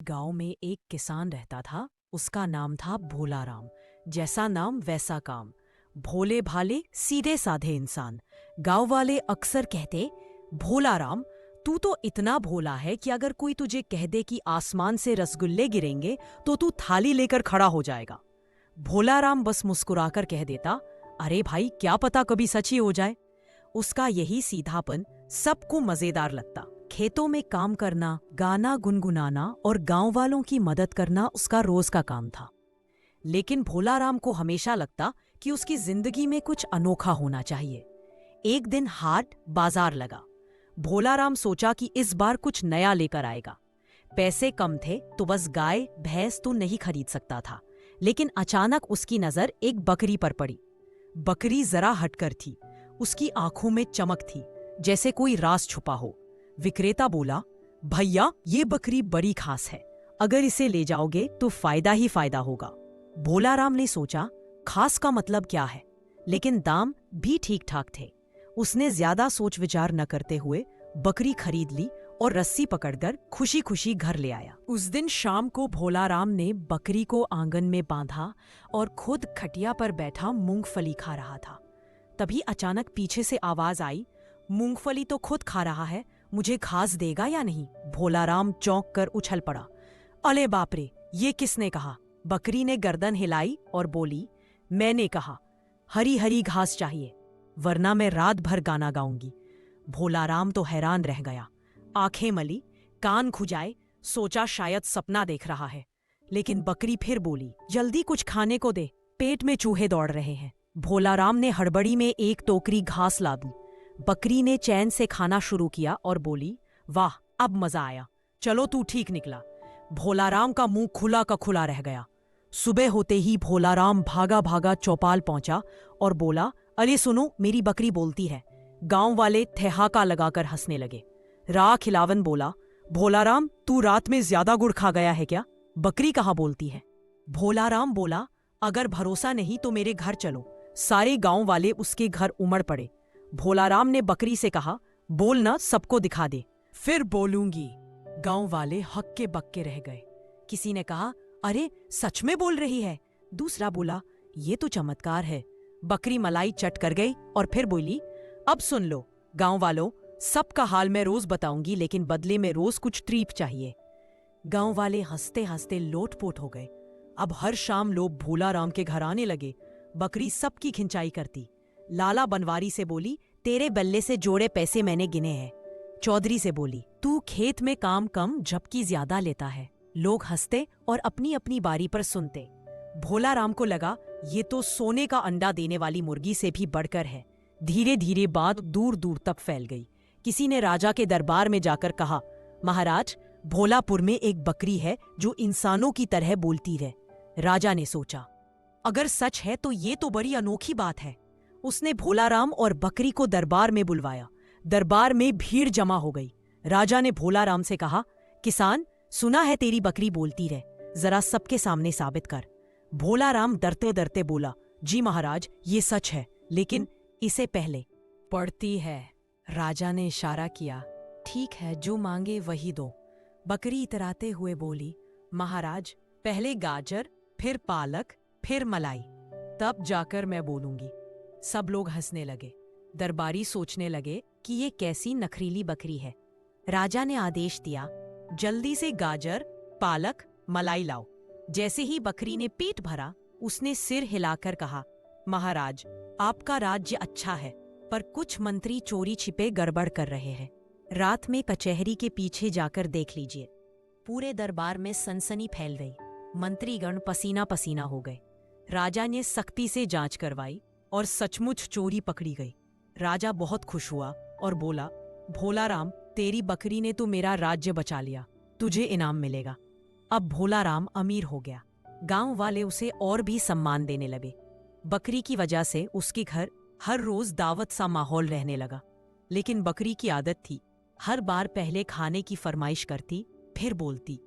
गांव में एक किसान रहता था। उसका नाम था भोला राम। जैसा नाम वैसा काम। भोले भाले सीधे साधे इंसान। गांव वाले अक्सर कहते, भोला राम, तू तो इतना भोला है कि अगर कोई तुझे कह दे कि आसमान से रसगुल्ले गिरेंगे तो तू थाली लेकर खड़ा हो जाएगा। भोला राम बस मुस्कुराकर कह देता, अरे भाई, क्या पता कभी सच ही हो जाए। उसका यही सीधापन सबको मजेदार लगता। खेतों में काम करना, गाना गुनगुनाना और गांव वालों की मदद करना उसका रोज का काम था। लेकिन भोला राम को हमेशा लगता कि उसकी जिंदगी में कुछ अनोखा होना चाहिए। एक दिन हाट बाजार लगा। भोला राम सोचा कि इस बार कुछ नया लेकर आएगा। पैसे कम थे तो बस गाय भैंस तो नहीं खरीद सकता था। लेकिन अचानक उसकी नजर एक बकरी पर पड़ी। बकरी जरा हटकर थी। उसकी आंखों में चमक थी, जैसे कोई राज छुपा हो। विक्रेता बोला, भैया, ये बकरी बड़ी खास है। अगर इसे ले जाओगे तो फायदा ही फायदा होगा। भोला राम ने सोचा, खास का मतलब क्या है, लेकिन दाम भी ठीक ठाक थे। उसने ज्यादा सोच विचार न करते हुए बकरी खरीद ली और रस्सी पकड़कर खुशी खुशी घर ले आया। उस दिन शाम को भोला राम ने बकरी को आंगन में बांधा और खुद खटिया पर बैठा मूंगफली खा रहा था। तभी अचानक पीछे से आवाज आई, मूंगफली तो खुद खा रहा है, मुझे घास देगा या नहीं। भोला राम चौंक कर उछल पड़ा। अले बाप रे, ये किसने कहा? बकरी ने गर्दन हिलाई और बोली, मैंने कहा, हरी हरी घास चाहिए, वरना मैं रात भर गाना गाऊंगी। भोला राम तो हैरान रह गया। आंखें मली, कान खुजाए, सोचा शायद सपना देख रहा है। लेकिन बकरी फिर बोली, जल्दी कुछ खाने को दे, पेट में चूहे दौड़ रहे हैं। भोला राम ने हड़बड़ी में एक टोकरी घास ला दी। बकरी ने चैन से खाना शुरू किया और बोली, वाह, अब मजा आया, चलो तू ठीक निकला। भोला राम का मुंह खुला का खुला रह गया। सुबह होते ही भोला राम भागा भागा चौपाल पहुंचा और बोला, अरे सुनो, मेरी बकरी बोलती है। गांव वाले ठहाका लगाकर हंसने लगे। राह खिलावन बोला, भोला राम, तू रात में ज्यादा गुड़ खा गया है क्या? बकरी कहाँ बोलती है? भोला राम बोला, अगर भरोसा नहीं तो मेरे घर चलो। सारे गांव वाले उसके घर उमड़ पड़े। भोला राम ने बकरी से कहा, बोल ना, सबको दिखा दे। फिर बोलूंगी। गांव वाले हक्के बक्के रह गए। किसी ने कहा, अरे सच में बोल रही है। दूसरा बोला, ये तो चमत्कार है। बकरी मलाई चट कर गई और फिर बोली, अब सुन लो गांव वालों, सबका हाल मैं रोज बताऊंगी, लेकिन बदले में रोज कुछ ट्रीट चाहिए। गांव वाले हंसते हंसते लोटपोट हो गए। अब हर शाम लोग भोला राम के घर आने लगे। बकरी सबकी खिंचाई करती। लाला बनवारी से बोली, तेरे बल्ले से जोड़े पैसे मैंने गिने हैं। चौधरी से बोली, तू खेत में काम कम झपकी ज्यादा लेता है। लोग हंसते और अपनी अपनी बारी पर सुनते। भोला राम को लगा, ये तो सोने का अंडा देने वाली मुर्गी से भी बढ़कर है। धीरे धीरे बात दूर दूर तक फैल गई। किसी ने राजा के दरबार में जाकर कहा, महाराज, भोलापुर में एक बकरी है जो इंसानों की तरह बोलती है। राजा ने सोचा, अगर सच है तो ये तो बड़ी अनोखी बात है। उसने भोला राम और बकरी को दरबार में बुलवाया। दरबार में भीड़ जमा हो गई। राजा ने भोला राम से कहा, किसान, सुना है तेरी बकरी बोलती है, जरा सबके सामने साबित कर। भोला राम डरते डरते बोला, जी महाराज, ये सच है, लेकिन इसे पहले पढ़ती है। राजा ने इशारा किया, ठीक है, जो मांगे वही दो। बकरी इतराते हुए बोली, महाराज, पहले गाजर, फिर पालक, फिर मलाई, तब जाकर मैं बोलूंगी। सब लोग हंसने लगे। दरबारी सोचने लगे कि ये कैसी नखरीली बकरी है। राजा ने आदेश दिया, जल्दी से गाजर, पालक, मलाई लाओ। जैसे ही बकरी ने पेट भरा, उसने सिर हिलाकर कहा, महाराज, आपका राज्य अच्छा है, पर कुछ मंत्री चोरी छिपे गड़बड़ कर रहे हैं। रात में कचहरी के पीछे जाकर देख लीजिए। पूरे दरबार में सनसनी फैल गई। मंत्रीगण पसीना पसीना हो गए। राजा ने सख्ती से जांच करवाई और सचमुच चोरी पकड़ी गई। राजा बहुत खुश हुआ और बोला, भोला राम, तेरी बकरी ने तो मेरा राज्य बचा लिया, तुझे इनाम मिलेगा। अब भोला राम अमीर हो गया। गांव वाले उसे और भी सम्मान देने लगे। बकरी की वजह से उसके घर हर रोज दावत सा माहौल रहने लगा। लेकिन बकरी की आदत थी, हर बार पहले खाने की फरमाइश करती, फिर बोलती,